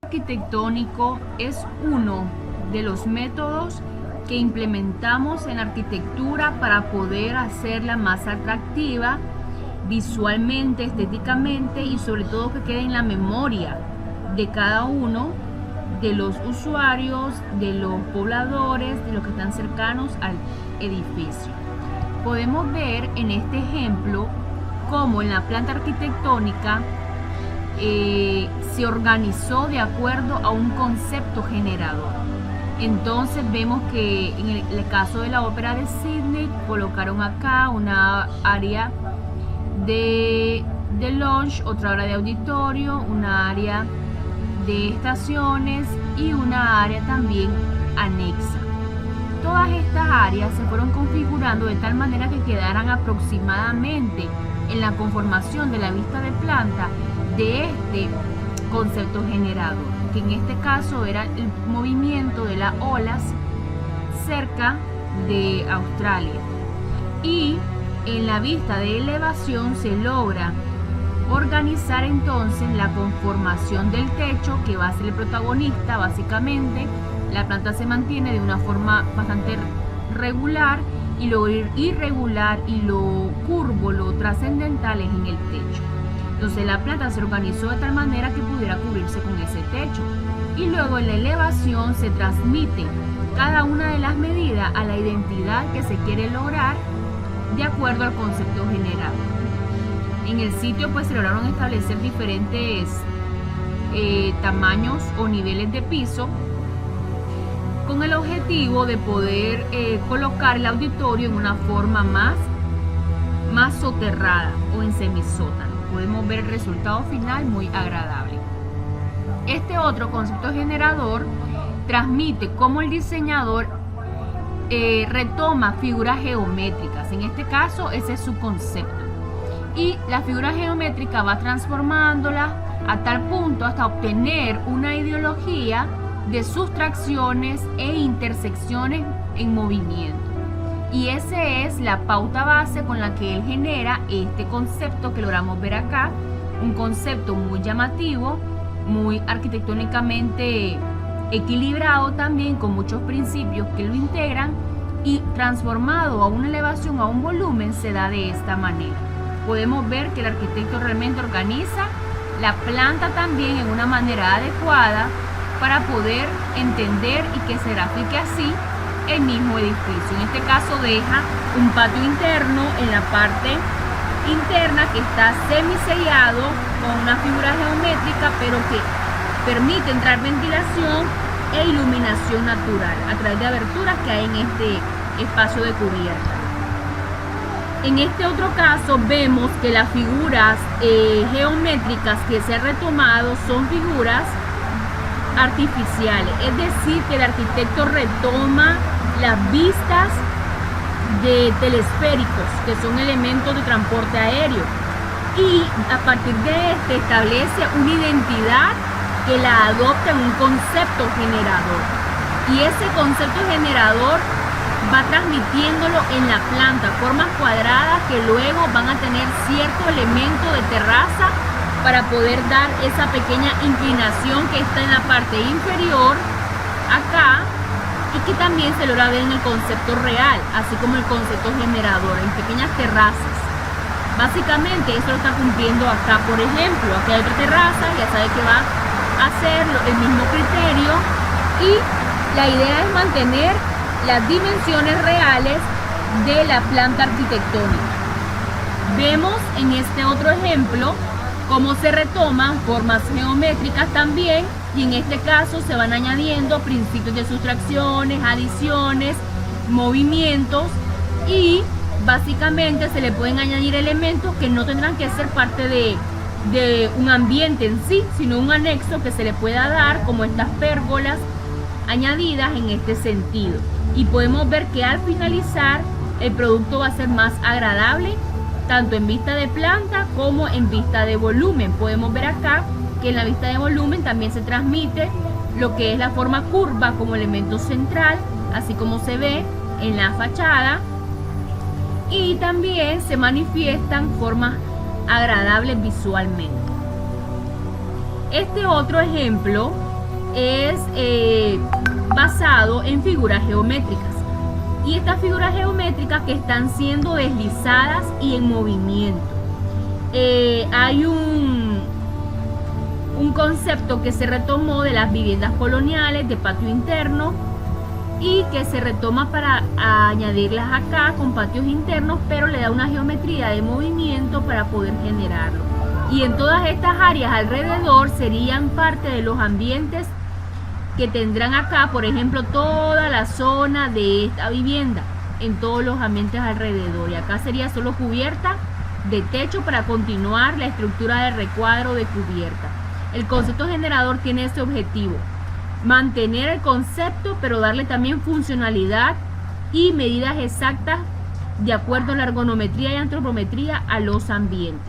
Arquitectónico es uno de los métodos que implementamos en la arquitectura para poder hacerla más atractiva visualmente, estéticamente y sobre todo que quede en la memoria de cada uno de los usuarios, de los pobladores, de los que están cercanos al edificio. Podemos ver en este ejemplo cómo en la planta arquitectónica se organizó de acuerdo a un concepto generador. Entonces vemos que en el caso de la ópera de Sydney colocaron acá una área de lounge, otra área de auditorio, una área de estaciones y una área también anexa. Todas estas áreas se fueron configurando de tal manera que quedaran aproximadamente en la conformación de la vista de planta de este concepto generador, que en este caso era el movimiento de las olas cerca de Australia. Y en la vista de elevación se logra organizar entonces la conformación del techo, que va a ser el protagonista básicamente. La planta se mantiene de una forma bastante regular y lo irregular y lo curvo, lo trascendental es en el techo. Entonces la planta se organizó de tal manera que pudiera cubrirse con ese techo. Y luego en la elevación se transmite cada una de las medidas a la identidad que se quiere lograr de acuerdo al concepto generado. En el sitio pues se lograron establecer diferentes tamaños o niveles de piso con el objetivo de poder colocar el auditorio en una forma más soterrada o en semisótano. Podemos ver el resultado final muy agradable. Este otro concepto generador transmite cómo el diseñador retoma figuras geométricas. En este caso ese es su concepto. Y la figura geométrica va transformándola a tal punto hasta obtener una ideología de sustracciones e intersecciones en movimiento. Y esa es la pauta base con la que él genera este concepto que logramos ver acá, un concepto muy llamativo, muy arquitectónicamente equilibrado también, con muchos principios que lo integran, y transformado a una elevación, a un volumen, se da de esta manera. Podemos ver que el arquitecto realmente organiza la planta también en una manera adecuada para poder entender y que se grafique así el mismo edificio. En este caso deja un patio interno en la parte interna que está semisellado con una figura geométrica, pero que permite entrar ventilación e iluminación natural a través de aberturas que hay en este espacio de cubierta. En este otro caso vemos que las figuras geométricas que se han retomado son figuras artificiales, es decir, que el arquitecto retoma las vistas de telesféricos, que son elementos de transporte aéreo, y a partir de este establece una identidad que la adopta en un concepto generador, y ese concepto generador va transmitiéndolo en la planta, formas cuadradas que luego van a tener cierto elemento de terraza para poder dar esa pequeña inclinación que está en la parte inferior acá, y que también se logra ver en el concepto real, así como el concepto generador, en pequeñas terrazas. Básicamente esto lo está cumpliendo acá. Por ejemplo, aquí hay otra terraza, ya sabe que va a hacer el mismo criterio, y la idea es mantener las dimensiones reales de la planta arquitectónica. Vemos en este otro ejemplo cómo se retoman formas geométricas también, y en este caso se van añadiendo principios de sustracciones, adiciones, movimientos, y básicamente se le pueden añadir elementos que no tendrán que ser parte de un ambiente en sí, sino un anexo que se le pueda dar, como estas pérgolas añadidas en este sentido. Y podemos ver que al finalizar el producto va a ser más agradable, tanto en vista de planta como en vista de volumen. Podemos ver acá que en la vista de volumen también se transmite lo que es la forma curva como elemento central, así como se ve en la fachada, y también se manifiestan formas agradables visualmente. Este otro ejemplo es basado en figuras geométricas. Y estas figuras geométricas que están siendo deslizadas y en movimiento. Hay un concepto que se retomó de las viviendas coloniales de patio interno y que se retoma para añadirlas acá con patios internos, pero le da una geometría de movimiento para poder generarlo. Y en todas estas áreas alrededor serían parte de los ambientes que tendrán acá, por ejemplo, toda la zona de esta vivienda, en todos los ambientes alrededor. Y acá sería solo cubierta de techo para continuar la estructura de recuadro de cubierta. El concepto generador tiene ese objetivo: mantener el concepto, pero darle también funcionalidad y medidas exactas de acuerdo a la ergonometría y antropometría a los ambientes.